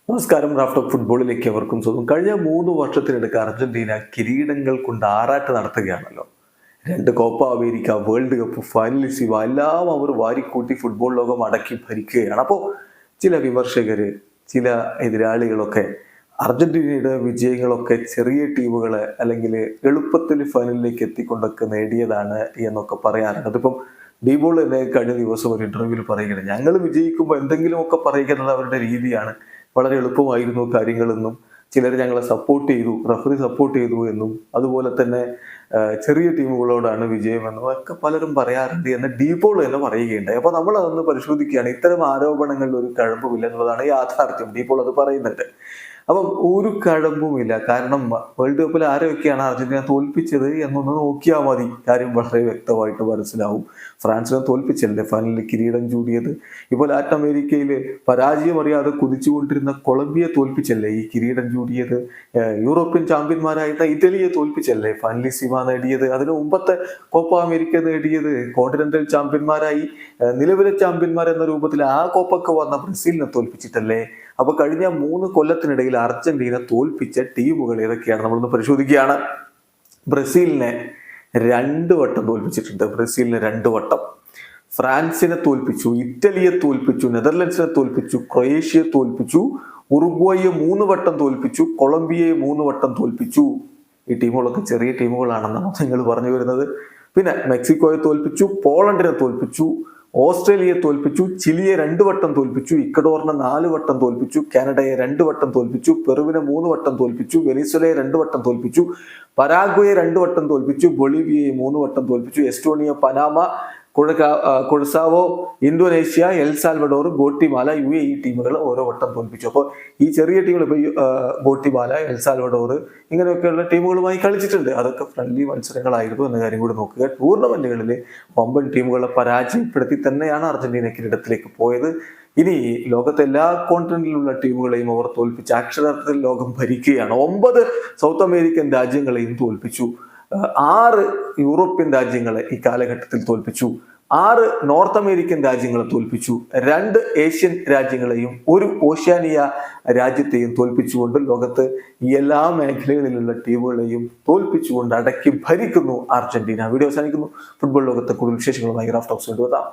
നമസ്കാരം. Raft of ഫുട്ബോളിലേക്ക് അവർക്കും സ്വന്തം. കഴിഞ്ഞ 3 വർഷത്തിനിടയ്ക്ക് അർജന്റീന കിരീടങ്ങൾ കൊണ്ട് ആറാട്ട് നടത്തുകയാണല്ലോ. 2 കോപ്പ അമേരിക്ക, വേൾഡ് കപ്പ്, ഫൈനലിസിവ എല്ലാം അവർ വാരിക്കൂട്ടി ഫുട്ബോൾ ലോകം അടക്കി ഭരിക്കുകയാണ്. അപ്പോൾ ചില വിമർശകര്, ചില എതിരാളികളൊക്കെ അർജന്റീനയുടെ വിജയങ്ങളൊക്കെ ചെറിയ ടീമുകളെ അല്ലെങ്കിൽ എളുപ്പത്തിൽ ഫൈനലിലേക്ക് എത്തിക്കൊണ്ടൊക്കെ നേടിയതാണ് എന്നൊക്കെ പറയാറുണ്ട്. അതിപ്പം ഡീബോൾ തന്നെ കഴിഞ്ഞ ദിവസം ഒരു ഇന്റർവ്യൂവിൽ പറയുകയാണ്, ഞങ്ങൾ വിജയിക്കുമ്പോൾ എന്തെങ്കിലുമൊക്കെ പറയുക എന്നത് അവരുടെ രീതിയാണ്, വളരെ എളുപ്പമായിരുന്നു കാര്യങ്ങളെന്നും, ചിലർ ഞങ്ങളെ സപ്പോർട്ട് ചെയ്തു, റഫറി സപ്പോർട്ട് ചെയ്തു എന്നും, അതുപോലെ തന്നെ ചെറിയ ടീമുകളോടാണ് വിജയമെന്നും ഒക്കെ പലരും പറയാറുണ്ട് എന്ന് ഡീപോൾ തന്നെ പറയുകയുണ്ടായി. അപ്പോൾ നമ്മൾ അതൊന്ന് പരിശോധിക്കുകയാണ്. ഇത്തരം ആരോപണങ്ങളിൽ ഒരു കഴമ്പുമില്ല എന്നുള്ളതാണ് യാഥാർത്ഥ്യം. ഡീപോൾ അത് പറയുന്നുണ്ട്. അപ്പം ഒരു കഴമ്പുമില്ല. കാരണം വേൾഡ് കപ്പിൽ ആരെയൊക്കെയാണ് അർജന്റീന തോൽപ്പിച്ചത് എന്നൊന്ന് നോക്കിയാൽ മതി, കാര്യം വളരെ വ്യക്തമായിട്ട് മനസ്സിലാവും. ഫ്രാൻസിനെ തോൽപ്പിച്ചല്ലേ ഫൈനലിൽ കിരീടം ചൂടിയത്. ഇപ്പോൾ ലാറ്റിൻ അമേരിക്കയിൽ പരാജയം അറിയാതെ കുതിച്ചുകൊണ്ടിരുന്ന കൊളംബിയ തോൽപ്പിച്ചല്ലേ ഈ കിരീടം ചൂടിയത്. യൂറോപ്യൻ ചാമ്പ്യന്മാരായിരുന്ന ഇറ്റലിയെ തോൽപ്പിച്ചല്ലേ ഫൈനലിസിമ നേടിയത്. അതിന് മുമ്പത്തെ കോപ്പ അമേരിക്ക നേടിയത് കോണ്ടിനെന്റൽ ചാമ്പ്യന്മാരായി നിലവിലെ ചാമ്പ്യന്മാർ എന്ന രൂപത്തിൽ ആ കോപ്പൊക്കെ വന്ന ബ്രസീലിനെ തോൽപ്പിച്ചിട്ടല്ലേ. അപ്പൊ കഴിഞ്ഞ 3 കൊല്ലത്തിനിടയിൽ അർജന്റീന തോൽപ്പിച്ച ടീമുകൾ ഏതൊക്കെയാണ് നമ്മളൊന്ന് പരിശോധിക്കുകയാണ്. ബ്രസീലിനെ 2 വട്ടം തോൽപ്പിച്ചിട്ടുണ്ട്. ബ്രസീലിനെ 2 വട്ടം. ഫ്രാൻസിനെ തോൽപ്പിച്ചു, ഇറ്റലിയെ തോൽപ്പിച്ചു, നെതർലൻഡ്സിനെ തോൽപ്പിച്ചു, ക്രൊയേഷ്യയെ തോൽപ്പിച്ചു, ഉറുഗ്വേയെ 3 വട്ടം തോൽപ്പിച്ചു, കൊളംബിയയെ 3 വട്ടം തോൽപ്പിച്ചു. ഈ ടീമുകളൊക്കെ ചെറിയ ടീമുകളാണെന്നാണ് നിങ്ങൾ പറഞ്ഞു വരുന്നത്. പിന്നെ മെക്സിക്കോയെ തോൽപ്പിച്ചു, പോളണ്ടിനെ തോൽപ്പിച്ചു, ഓസ്ട്രേലിയയെ തോൽപ്പിച്ചു, ചിലിയെ 2 വട്ടം തോൽപ്പിച്ചു, ഇക്വഡോറിനെ 4 വട്ടം തോൽപ്പിച്ചു, കാനഡയെ 2 വട്ടം തോൽപ്പിച്ചു, പെറുവിനെ 3 വട്ടം തോൽപ്പിച്ചു, വെനിസ്വലയെ 2 വട്ടം തോൽപ്പിച്ചു, പരാഗ്വയെ 2 വട്ടം തോൽപ്പിച്ചു, ബൊളീവിയയെ 3 വട്ടം തോൽപ്പിച്ചു, Estonia, Panama, Curacao, Indonesia, El Salvador, Guatemala, UAE ടീമുകൾ ഓരോ വട്ടം തോൽപ്പിച്ചു. അപ്പോൾ ഈ ചെറിയ ടീമുകൾ ഇപ്പോൾ ഗോട്ടിമാല, എൽ സാൽവഡോർ ഇങ്ങനെയൊക്കെയുള്ള ടീമുകളുമായി കളിച്ചിട്ടുണ്ട്. അതൊക്കെ ഫ്രണ്ട്ലി മത്സരങ്ങളായിരുന്നു എന്ന കാര്യം കൂടി നോക്കുക. ടൂർണമെന്റുകളിൽ വമ്പൻ ടീമുകളെ പരാജയപ്പെടുത്തി തന്നെയാണ് അർജന്റീന കിരീടത്തിലേക്ക് പോയത്. ഇനി ലോകത്തെ എല്ലാ കോണ്ടിനെന്റിലുള്ള ടീമുകളെയും അവർ തോൽപ്പിച്ച് അക്ഷരാർത്ഥത്തിൽ ലോകം ഭരിക്കുകയാണ്. 9 സൗത്ത് അമേരിക്കൻ രാജ്യങ്ങളെയും തോൽപ്പിച്ചു. 6 യൂറോപ്യൻ രാജ്യങ്ങളെ ഈ കാലഘട്ടത്തിൽ തോൽപ്പിച്ചു. 6 നോർത്ത് അമേരിക്കൻ രാജ്യങ്ങളെ തോൽപ്പിച്ചു. 2 ഏഷ്യൻ രാജ്യങ്ങളെയും 1 ഓഷ്യാനിയ രാജ്യത്തെയും തോൽപ്പിച്ചുകൊണ്ട് ലോകത്ത് എല്ലാ മേഖലകളിലുള്ള ടീമുകളെയും തോൽപ്പിച്ചുകൊണ്ട് അടക്കി ഭരിക്കുന്നു അർജന്റീന. വീഡിയോ അവസാനിക്കുന്നു. ഫുട്ബോൾ ലോകത്തെ കൂടുതൽ വിശേഷങ്ങളുമായി റാഫ്റ്റ് ഹൗസ് കൊണ്ടുവരാം.